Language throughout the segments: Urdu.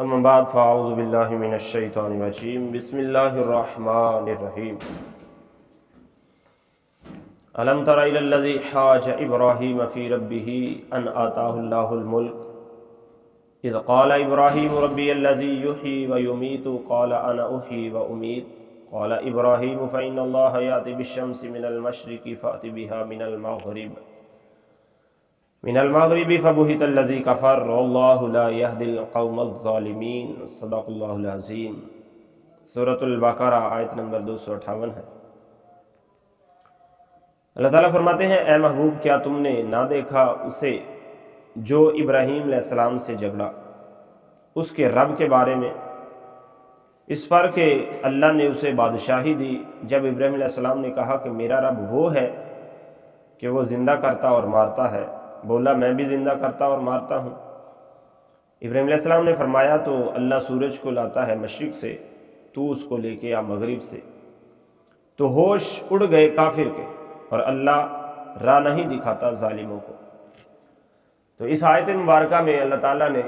اما بعد فاعوذ باللہ من الشیطان الرجیم بسم اللہ الرحمن الرحیم الم تر الی الذی حاج ابراہیم فی ربہ ان آتاہ اللہ الملک اذ قال ابراہیم ربی الذی یحیی ویمیت قال انا احیی وامیت قال ابراہیم فإن اللہ یأتی بالشمس من المشرق فأت بها من المغرب فبہت الذی کفر واللہ لا یہدی القوم الظالمین۔ صدق اللہ العظیم۔ سورۃ البقرہ آیت نمبر 258 ہے۔ اللہ تعالیٰ فرماتے ہیں، اے محبوب کیا تم نے نہ دیکھا اسے جو ابراہیم علیہ السلام سے جھگڑا اس کے رب کے بارے میں، اس پر کہ اللہ نے اسے بادشاہی دی جب ابراہیم علیہ السلام نے کہا کہ میرا رب وہ ہے کہ وہ زندہ کرتا اور مارتا ہے، بولا میں بھی زندہ کرتا اور مارتا ہوں۔ ابراہیم علیہ السلام نے فرمایا تو اللہ سورج کو لاتا ہے مشرق سے، تو اس کو لے کے آ مغرب سے، تو ہوش اڑ گئے کافر کے، اور اللہ راہ نہیں دکھاتا ظالموں کو۔ تو اس آیت مبارکہ میں اللہ تعالیٰ نے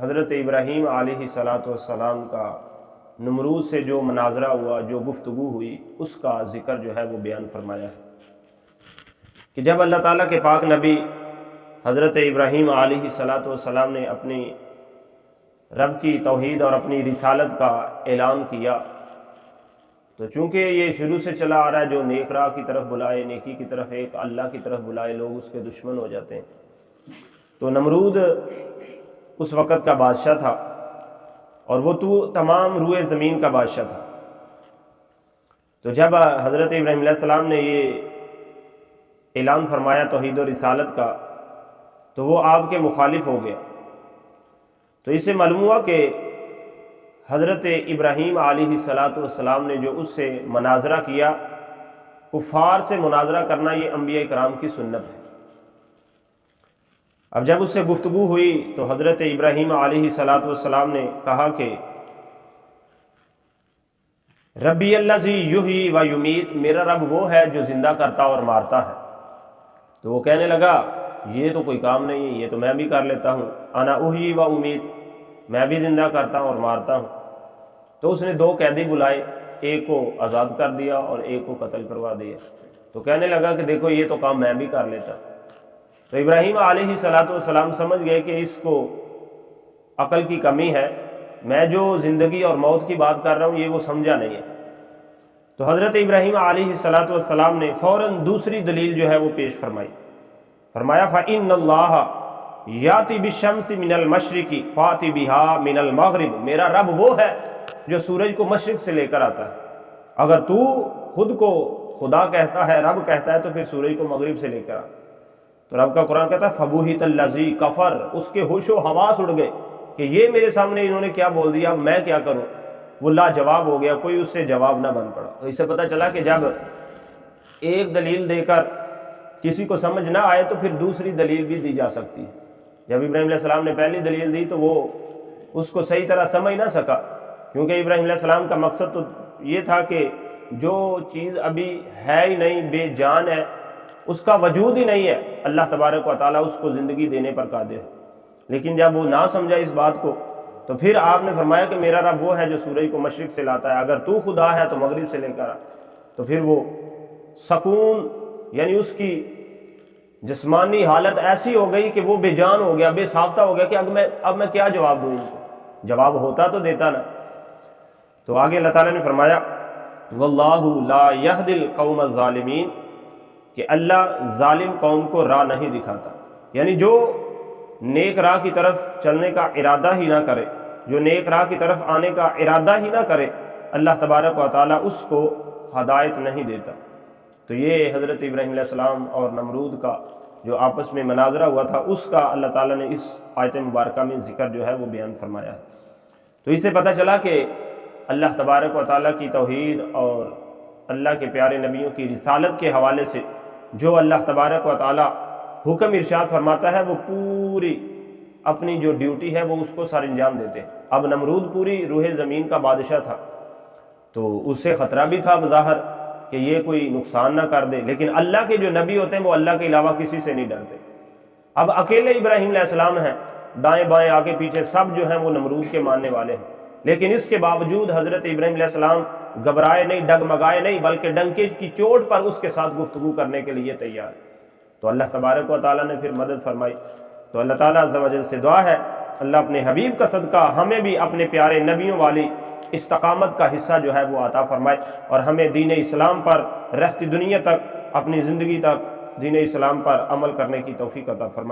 حضرت ابراہیم علیہ السلام کا نمرود سے جو مناظرہ ہوا، جو گفتگو ہوئی، اس کا ذکر جو ہے وہ بیان فرمایا ہے کہ جب اللہ تعالیٰ کے پاک نبی حضرت ابراہیم علیہ السلام نے اپنی رب کی توحید اور اپنی رسالت کا اعلان کیا، تو چونکہ یہ شروع سے چلا آ رہا ہے، جو نیک راہ کی طرف بلائے، نیکی کی طرف، ایک اللہ کی طرف بلائے، لوگ اس کے دشمن ہو جاتے ہیں۔ تو نمرود اس وقت کا بادشاہ تھا، اور وہ تو تمام روئے زمین کا بادشاہ تھا۔ تو جب حضرت ابراہیم علیہ السلام نے یہ اعلان فرمایا توحید و رسالت کا، تو وہ آپ کے مخالف ہو گیا۔ تو اس سے معلوم ہوا کہ حضرت ابراہیم علیہ السلام نے جو اس سے مناظرہ کیا، کفار سے مناظرہ کرنا یہ انبیاء کرام کی سنت ہے۔ اب جب اس سے گفتگو ہوئی تو حضرت ابراہیم علیہ السلام نے کہا کہ ربی الذی یحیی و یمیت، میرا رب وہ ہے جو زندہ کرتا اور مارتا ہے۔ تو وہ کہنے لگا یہ تو کوئی کام نہیں ہے، یہ تو میں بھی کر لیتا ہوں، انا احیی و امیت، میں بھی زندہ کرتا ہوں اور مارتا ہوں۔ تو اس نے دو قیدی بلائے، ایک کو آزاد کر دیا اور ایک کو قتل کروا دیا۔ تو کہنے لگا کہ دیکھو یہ تو کام میں بھی کر لیتا۔ تو ابراہیم علیہ السلام سمجھ گئے کہ اس کو عقل کی کمی ہے، میں جو زندگی اور موت کی بات کر رہا ہوں یہ وہ سمجھا نہیں ہے۔ تو حضرت ابراہیم علیہ السلام نے فوراً دوسری دلیل جو ہے وہ پیش فرمائی، فرمایا فَإِنَّ اللَّهَ یَأْتِي بِالشَّمْسِ مِنَ الْمَشْرِقِ فَأْتِ بِهَا مِنَ الْمَغْرِبِ، میرا رب وہ ہے جو سورج کو مشرق سے لے کر آتا ہے۔ اگر تو خود کو خدا کہتا ہے، رب کہتا ہے، تو پھر سورج کو مغرب سے لے کر آ۔ تو رب کا قرآن کہتا ہے فَبُہِتَ الَّذِي کفر، اس کے ہوش و حواس اڑ گئے کہ یہ میرے سامنے انہوں نے کیا بول دیا، میں کیا کروں۔ وہ لاجواب ہو گیا، کوئی اس سے جواب نہ بن پڑا۔ تو اس سے پتہ چلا کہ جب ایک دلیل دے کر کسی کو سمجھ نہ آئے تو پھر دوسری دلیل بھی دی جا سکتی ہے۔ جب ابراہیم علیہ السلام نے پہلی دلیل دی تو وہ اس کو صحیح طرح سمجھ نہ سکا، کیونکہ ابراہیم علیہ السلام کا مقصد تو یہ تھا کہ جو چیز ابھی ہے ہی نہیں، بے جان ہے، اس کا وجود ہی نہیں ہے، اللہ تبارک و تعالیٰ اس کو زندگی دینے پر قادر ہے۔ لیکن جب وہ نہ سمجھا اس بات کو، تو پھر آپ نے فرمایا کہ میرا رب وہ ہے جو سورج کو مشرق سے لاتا ہے، اگر تو خدا ہے تو مغرب سے لے کر آ۔ تو پھر وہ سکون، یعنی اس کی جسمانی حالت ایسی ہو گئی کہ وہ بے جان ہو گیا، بے ساختہ ہو گیا کہ اب میں کیا جواب دوں ان کو، جواب ہوتا تو دیتا نا۔ تو آگے اللہ تعالیٰ نے فرمایا واللہ لا یہدی القوم الظالمین، کہ اللہ ظالم قوم کو راہ نہیں دکھاتا، یعنی جو نیک راہ کی طرف چلنے کا ارادہ ہی نہ کرے، جو نیک راہ کی طرف آنے کا ارادہ ہی نہ کرے، اللہ تبارک و تعالیٰ اس کو ہدایت نہیں دیتا۔ تو یہ حضرت ابراہیم علیہ السلام اور نمرود کا جو آپس میں مناظرہ ہوا تھا، اس کا اللہ تعالیٰ نے اس آیت مبارکہ میں ذکر جو ہے وہ بیان فرمایا ہے۔ تو اس سے پتہ چلا کہ اللہ تبارک و تعالیٰ کی توحید اور اللہ کے پیارے نبیوں کی رسالت کے حوالے سے جو اللہ تبارک و تعالیٰ حکم ارشاد فرماتا ہے، وہ پوری اپنی جو ڈیوٹی ہے وہ اس کو سر انجام دیتے ہیں۔ اب نمرود پوری روح زمین کا بادشاہ تھا، تو اس سے خطرہ بھی تھا بظاہر کہ یہ کوئی نقصان نہ کر دے، لیکن اللہ کے جو نبی ہوتے ہیں وہ اللہ کے علاوہ کسی سے نہیں ڈرتے۔ اب اکیلے ابراہیم علیہ السلام ہیں، دائیں بائیں آگے پیچھے سب جو ہیں وہ نمرود کے ماننے والے ہیں، لیکن اس کے باوجود حضرت ابراہیم علیہ السلام گھبرائے نہیں، ڈگمگائے نہیں، بلکہ ڈنکے کی چوٹ پر اس کے ساتھ گفتگو کرنے کے لیے تیار۔ تو اللہ تبارک و تعالیٰ نے پھر مدد فرمائی۔ تو اللہ تعالیٰ عز و جل سے دعا ہے اللہ اپنے حبیب کا صدقہ ہمیں بھی اپنے پیارے نبیوں والی استقامت کا حصہ جو ہے وہ عطا فرمائے، اور ہمیں دین اسلام پر رہتی دنیا تک، اپنی زندگی تک دین اسلام پر عمل کرنے کی توفیق عطا فرمائے۔